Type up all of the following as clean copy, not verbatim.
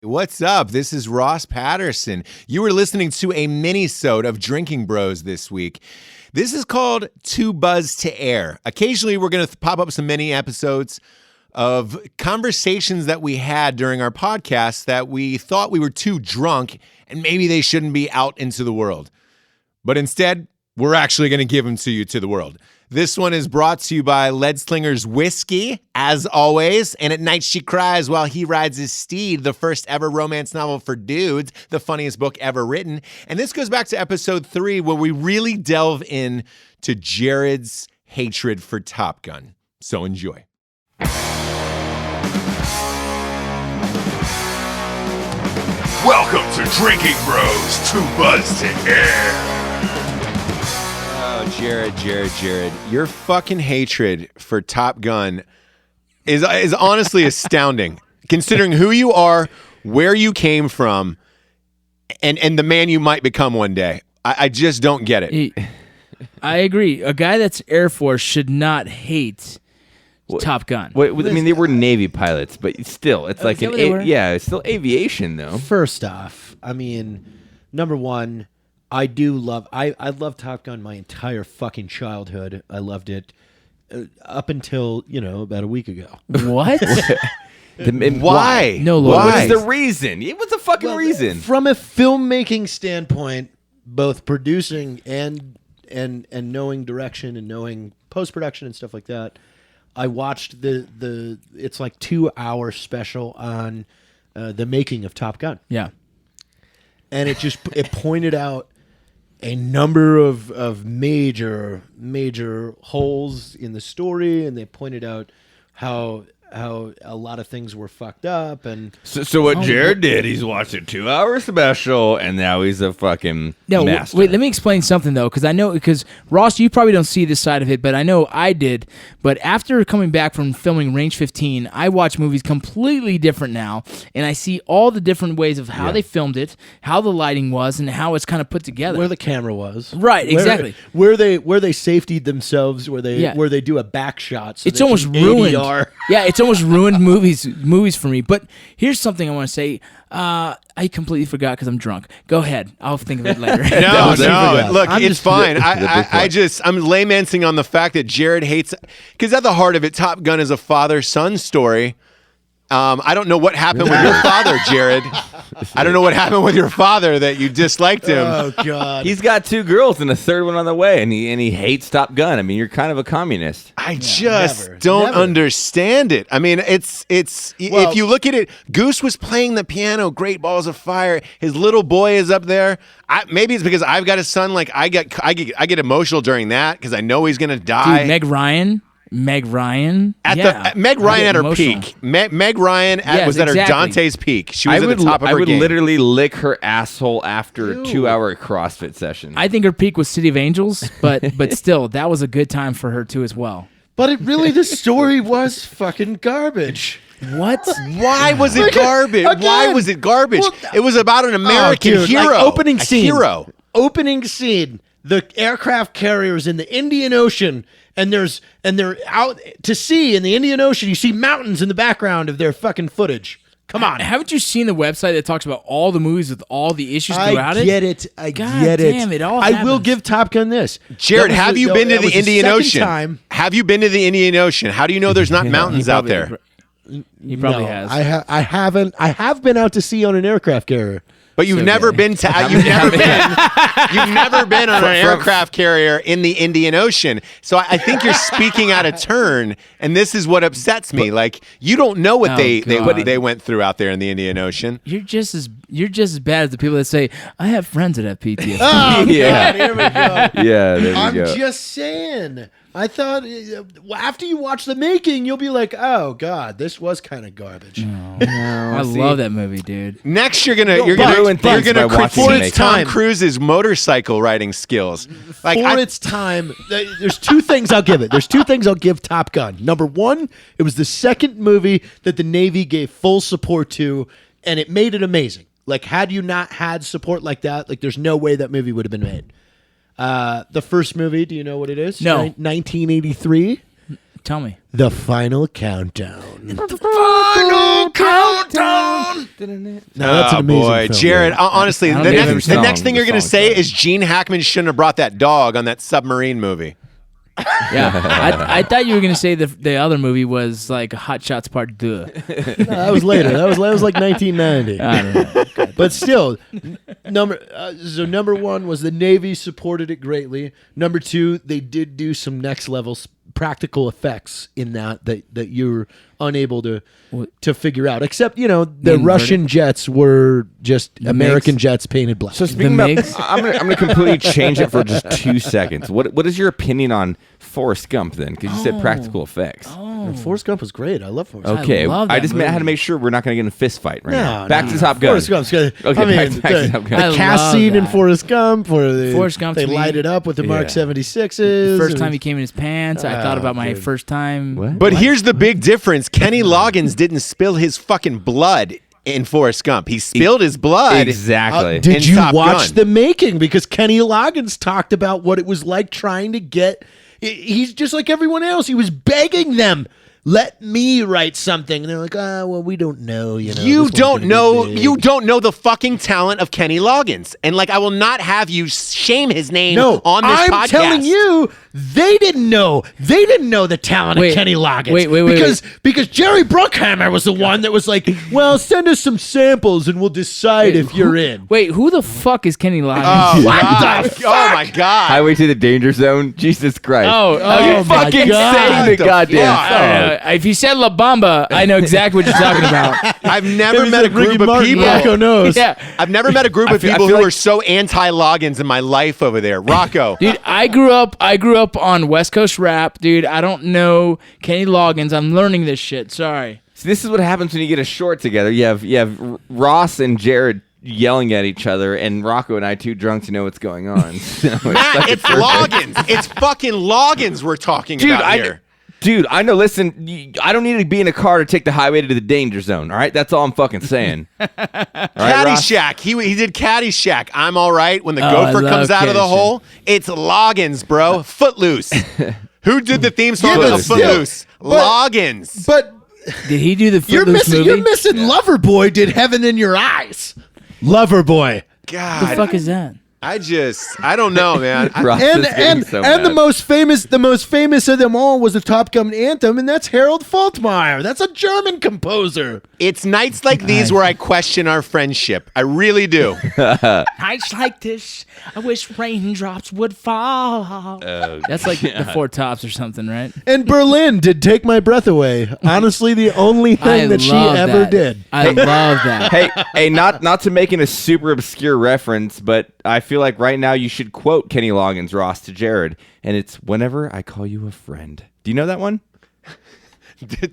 What's up? This is Ross Patterson. You were listening to a minisode of Drinking Bros this week. This is called Too Buzzed to Air. Occasionally, we're going to pop up some mini episodes of conversations that we had during our podcast that we thought we were too drunk and maybe they shouldn't be out into the world. But instead, we're actually going to give them to you to the world. This one is brought to you by Lead Slinger's Whiskey, as always. And At Night She Cries While He Rides His Steed, the first ever romance novel for dudes, the funniest book ever written. And this goes back to episode 3, where we really delve in to Jared's hatred for Top Gun. So enjoy. Welcome to Drinking Bros, Too Buzzed to Air. Jared, your fucking hatred for Top Gun is honestly astounding, considering who you are, where you came from, and the man you might become one day. I just don't get it. I agree. A guy that's Air Force should not hate Top Gun. I mean, they were Navy pilots, but still, it's like it's still aviation, though. First off, I mean, number one, I love Top Gun my entire fucking childhood. I loved it up until, about a week ago. What? Why? No, Lord. What was the reason? It was a fucking reason. From a filmmaking standpoint, both producing and knowing direction and knowing post-production and stuff like that, I watched it's like 2-hour special on the making of Top Gun. Yeah. And it pointed out a number of major holes in the story, and they pointed out how a lot of things were fucked up. And so what Jared did, he's watched a 2-hour special, and now he's a fucking master. Wait, let me explain something, though, because Ross, you probably don't see this side of it, but I know I did. But after coming back from filming Range 15, I watch movies completely different now, and I see all the different ways of how they filmed it, how the lighting was, and how it's kind of put together. Where the camera was. Right, exactly. Where they safetied themselves, where they do a back shot. So it's almost ruined. ADR. Yeah, it's almost ruined movies for me. But here's something I want to say. I completely forgot because I'm drunk. Go ahead. I'll think of it later. No. Look, it's fine. I'm lamenting on the fact that Jared hates, because at the heart of it, Top Gun is a father-son story. I don't know what happened with your father, Jared. I don't know what happened with your father that you disliked him. Oh God, he's got 2 girls and a third one on the way, and he hates Top Gun. I mean, you're kind of a communist. I don't understand it. I mean, it's if you look at it, Goose was playing the piano, Great Balls of Fire. His little boy is up there. Maybe it's because I've got a son. Like I get emotional during that because I know he's gonna die. Dude, Meg Ryan Meg Ryan at her peak. Meg Ryan was at her Dante's peak. She was at the top of her game. I would literally lick her asshole after a 2-hour CrossFit session. I think her peak was City of Angels, but still, that was a good time for her too as well. But the story was fucking garbage. What? Why was it garbage? Why was it garbage? Well, it was about an American hero. Like opening scene. Hero. Opening scene. The aircraft carrier's in the Indian Ocean, and they're out to sea in the Indian Ocean. You see mountains in the background of their fucking footage. Come on. Haven't you seen the website that talks about all the movies with all the issues throughout it? I get it. Damn, it all happens. I will give Top Gun this. Jared, have you been to the Indian Ocean? Have you been to the Indian Ocean? How do you know there's not mountains out there? He probably has. I haven't. I have been out to sea on an aircraft carrier. But you've never been to you've never been on an aircraft carrier in the Indian Ocean. So I think you're speaking out of turn, and this is what upsets me. Like you don't know what they went through out there in the Indian Ocean. You're just as bad as the people that say I have friends that have PTSD. Oh, yeah, God, here we go. Yeah, there we go. I'm just saying. I thought after you watch the making, you'll be like, "Oh God, this was kind of garbage." No, I love that movie, dude. Next, you're gonna critique Tom Cruise's motorcycle riding skills. Its time, there's 2 things I'll give it. There's 2 things I'll give Top Gun. Number 1, it was the second movie that the Navy gave full support to, and it made it amazing. Like, had you not had support like that, like, there's no way that movie would have been made. The first movie, do you know what it is? No. 1983. Tell me. The Final Countdown. Final countdown. No, that's an amazing boy, film, Jared. yeah. Honestly, I the don't next, know the next thing the you're going to song's say better. is Gene Hackman shouldn't have brought that dog on that submarine movie. Yeah, I thought you were gonna say the other movie was like Hot Shots Part 2. No, that was later. That was like 1990. I don't know. But still, number one was the Navy supported it greatly. Number two, they did do some next level practical effects in that you're unable to figure out. Except, the Russian jets were just American jets painted black. So speaking about, Migs? I'm gonna completely change it for just 2 seconds. What is your opinion on Forrest Gump then? Because you said practical effects. And Forrest Gump was great. I love Forrest Gump. Okay, love I that just had to movie. make sure we're not going to get in a fist fight right now. No, Back no, to Top Gun. Forrest Gump's good. Okay, I mean, back to Top Gun. I the cast love scene in that. Forrest Gump where they, Forrest Gump they to me- light it up with the Mark Yeah. 76s. First and- time he came in his pants, I thought about my dude. first time. What? But here's the big difference. Kenny Loggins didn't spill his fucking blood in Forrest Gump. He spilled his blood. Exactly. Did in you Top watch Gun. the making? Because Kenny Loggins talked about what it was like trying to get. He's just like everyone else. He was begging them, "Let me write something." And they're like, well, we don't know. You this one's don't gonna be know. big." You don't know the fucking talent of Kenny Loggins, and like I will not have you shame his name No, on this I'm podcast. telling you, they didn't know. They didn't know the talent Wait, of Kenny Loggins. wait. Because Jerry Bruckheimer was the one that was like, "Well, send us some samples and we'll decide if you're in." Wait, who the fuck is Kenny Loggins? Oh, What God. the Oh my God! Highway to the Danger Zone. Jesus Christ. Oh, you oh my fucking God. sang the What the goddamn fuck? song. if you said La Bamba, I know exactly what you're talking about. I've It never was met a like Ricky group of Martin, people. Rocco knows. Yeah. I've never met a group of I people feel who like- are so anti-Loggins in my life over there. Rocco. Dude, I grew up on West Coast rap, dude. I don't know Kenny Loggins. I'm learning this shit. Sorry. So this is what happens when you get a short together. You have Ross and Jared yelling at each other, and Rocco and I, too drunk to know what's going on. So it's Matt, like it's Loggins. It's fucking Loggins we're talking Dude, about here. Dude, I know. Listen, I don't need to be in a car to take the highway to the danger zone. All right, that's all I'm fucking saying. All right, Ross? Caddyshack. He did Caddyshack. I'm all right. When the Oh, I gopher love comes out of the Caddyshack. hole, it's Loggins, bro. Footloose. Who did the theme song Yeah, of but still- Footloose? Loggins. But Did he do the you're Footloose missing. movie? You're missing. Loverboy did Heaven in Your Eyes. Loverboy. God, What the fuck is that? I don't know, man. Ross And is getting so the mad. most famous of them all was the Top Gun anthem, and that's Harold Faltermeyer. That's a German composer. It's nights like these where I question our friendship. I really do. Nights like this, I wish raindrops would fall. That's like the Four Tops or something, right? And Berlin did Take My Breath Away. Honestly, the only thing that she love ever that. did. I love that. hey, not to make it a super obscure reference, but I feel like right now you should quote Kenny Loggins, Ross, to Jared, and it's "Whenever I call you a friend." Do you know that one?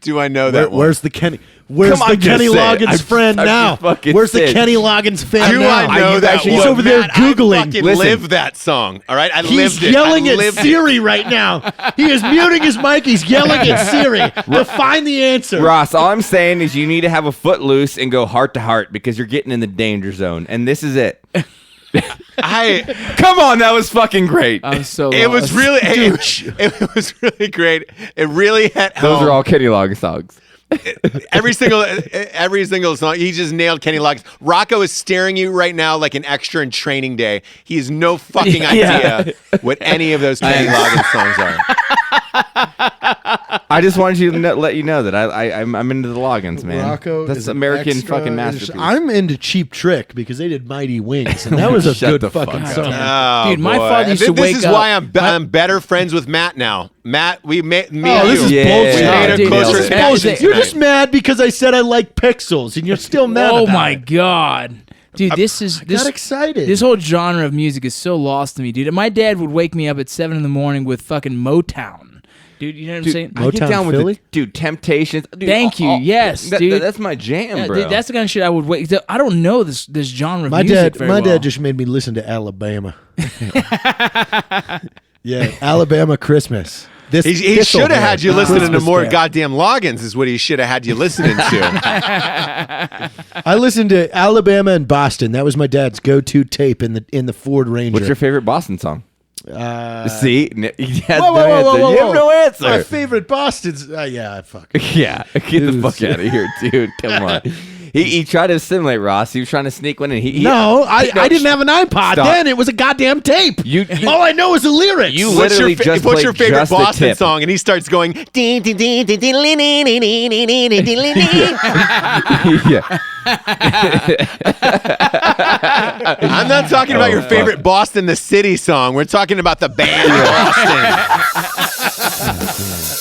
Do I know that one? Where's the Kenny? Where's Come on, the just Kenny say it. Loggins I'm- friend I'm now? just fucking Where's the sick. Kenny Loggins fan Do now? I know you that guys should- one? He's over there Matt, Googling. I fucking Listen. lived that song. All right, I He's lived it. yelling I at lived it. Siri right now. He is muting his mic. He's yelling at Siri to find the answer. Ross, all I'm saying is you need to have a foot loose and go heart to heart because you're getting in the danger zone, and this is it. Come on, that was fucking great. I was so It was lost. really, it was really great. It really hit Those home. are all Kenny Loggins songs. every single song. He just nailed Kenny Loggins. Rocco is staring you right now like an extra in Training Day. He has no fucking idea what any of those Kenny Loggins songs are. I just wanted you to let you know that I'm into the Loggins, man. Rocco That's is an American extra- fucking masterpiece. I'm into Cheap Trick because they did Mighty Wings, and that was a Shut good the fuck fucking up. song. Oh, Dude, my boy. father used to This wake is up- why I'm better friends with Matt now. Matt, we made me. Oh, and this you. is Yeah. bullshit. We made a Dude, closer this is connection bullshit. You're tonight. just mad because I said I like pixels, and you're still mad. Oh about my it. god, dude, this Got excited. This whole genre of music is so lost to me, dude. My dad would wake me up at 7 a.m. with fucking Motown, dude. You know what I'm saying? I get Motown down with Philly? the dude Temptations. Dude, Thank you. Yes, dude. That's my jam, Yeah, bro. dude, that's the kind of shit I would wait. I don't know this genre of My music dad, very my well. dad just made me listen to Alabama. Yeah, Alabama Christmas. This He this'll should have hurt. had you listening to Christmas more band. goddamn Loggins. Is what he should have had you listening to. I listened to Alabama and Boston. That was my dad's go-to tape in the Ford Ranger. What's your favorite Boston song? See, he has Whoa, no whoa, whoa, answer. whoa, whoa, You have no answer. My favorite Boston's. Yeah, fuck. Yeah, get the fuck out of here, dude. Come on. He tried to assimilate Ross. He was trying to sneak one in. I didn't have an iPod Stop. then. It was a goddamn tape. All I know is the lyrics. You What's literally just what's your played favorite just the Boston tip. song? And he starts going. I'm Yeah. not talking about your favorite Boston the City song. We're talking about the band Boston.